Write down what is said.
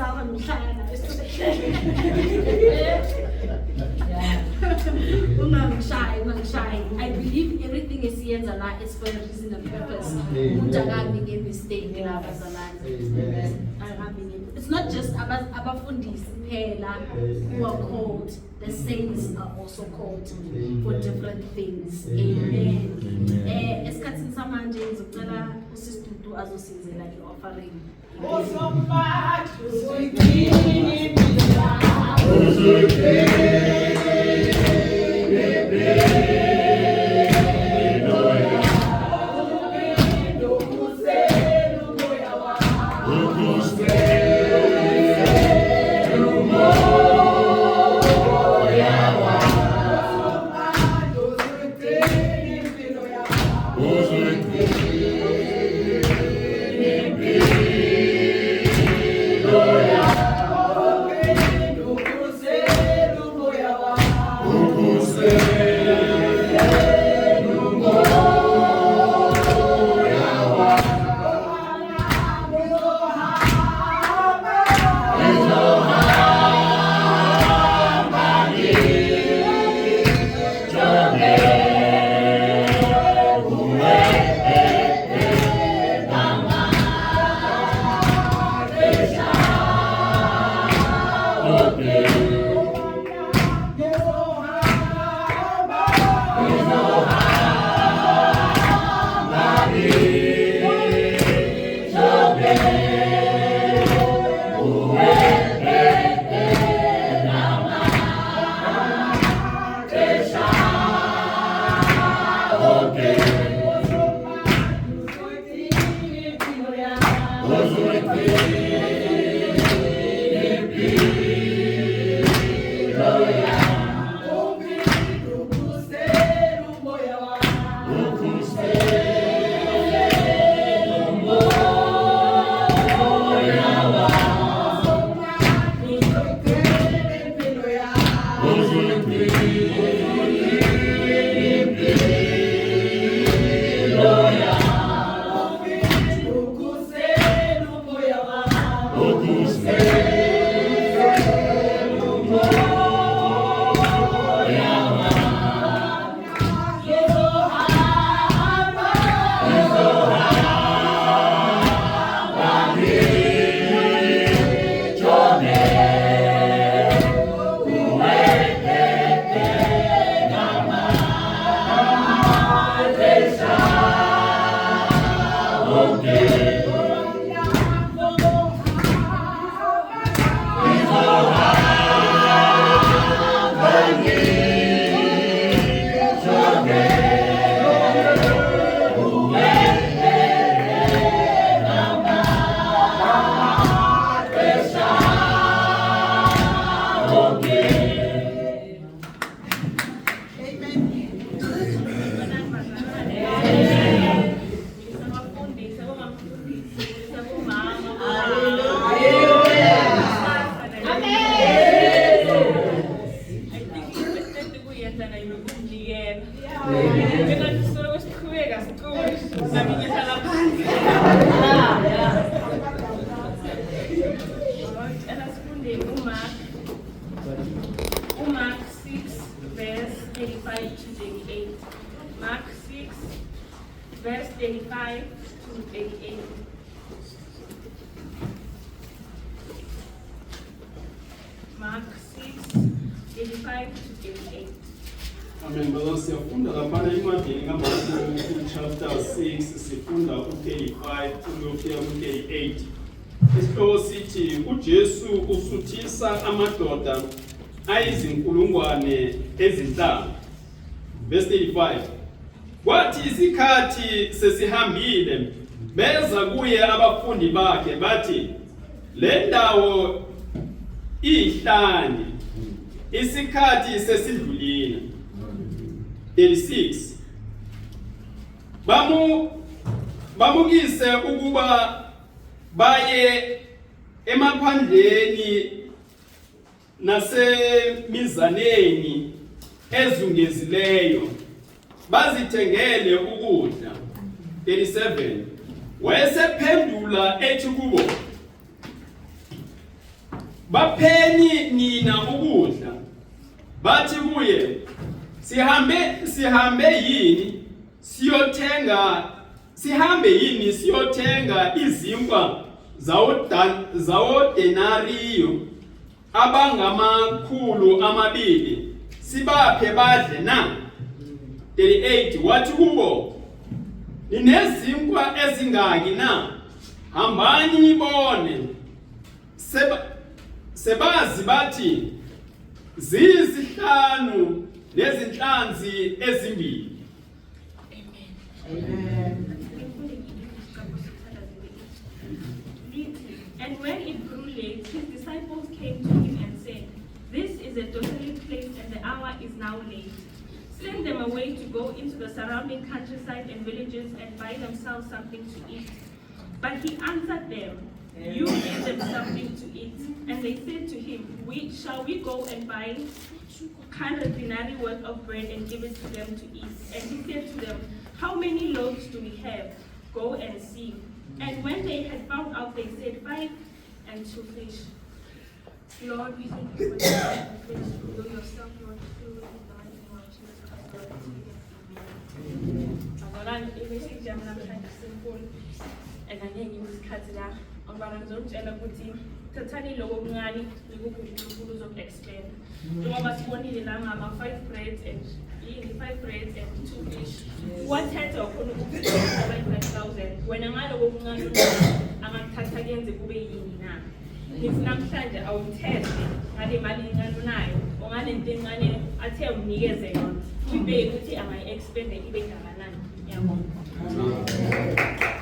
Sarah mhlana I believe everything is here is for a reason and purpose. It's not just abafundisi kuphela who are called. The saints are also called for different things. Amen. Esikhathini samanje ngizocela uSistudu azosizela i-offering. Mark 6 verse 35 to 38. Mark 6 verse 35 to 38. Mark 6 35 to 38. Amen. Bala siyafunda lapha encwadini kaMarku chapter 6 sifunda u-35 uyofika ku-38. Isihloko sithi uJesu usuthisa amadoda ayizinkulungwane ezinhlanu. Verse 35. Kwathi isikhathi sesihambile beza kuye abafundi bakhe bathi le ndawo ihlani isikhathi sesidlulile. 36. Bamukise ukuba baye emaphandleni nasemizaneni ezungezileyo bazithengele ukudla. 37. Wayesephendula ethi kubo, bapheni nina ukudla. Bathi kuye, sihambe yini siyothenga izinkwa zawo denariyo abangama200 sibaphe badle na? 38 wathi kubo, ninezinkwa ezingaki na? Hambani nibone. Sebazi bathi ziyizihlanu nezinhlanzi ezimbili. And when it grew late, his disciples came to him and said, "This is a desolate place, and the hour is now late. Send them away to go into the surrounding countryside and villages and buy themselves something to eat." But he answered them, "You give them something to eat." And they said to him, "Shall we go and buy 100 denarii worth of bread and give it to them to eat?" And he said to them, "How many loaves do we have? Go and see." And when they had found out, they said, 5 and 2 fish. Lord, we thank you for the fish. You yourself, Lord, fill with the name of Jesus Christ, Lord, and simple. And I think you must cut it out. I'm going to tell you, Tatani logo ngani nikukulu expand. Njengoba sibonile la ngama 5 breads and 2 fish. Wathetha khona ukuthi 5,000. Wena ngalogo ngani angakuthatha kenze kube yini na? Ngithi namhlanje awuthethe ngale mali engalo nayo, ongane into encane athe unikeze yona. Ubheke ukuthi ama expand ibe kangakanani. Ngiyabonga.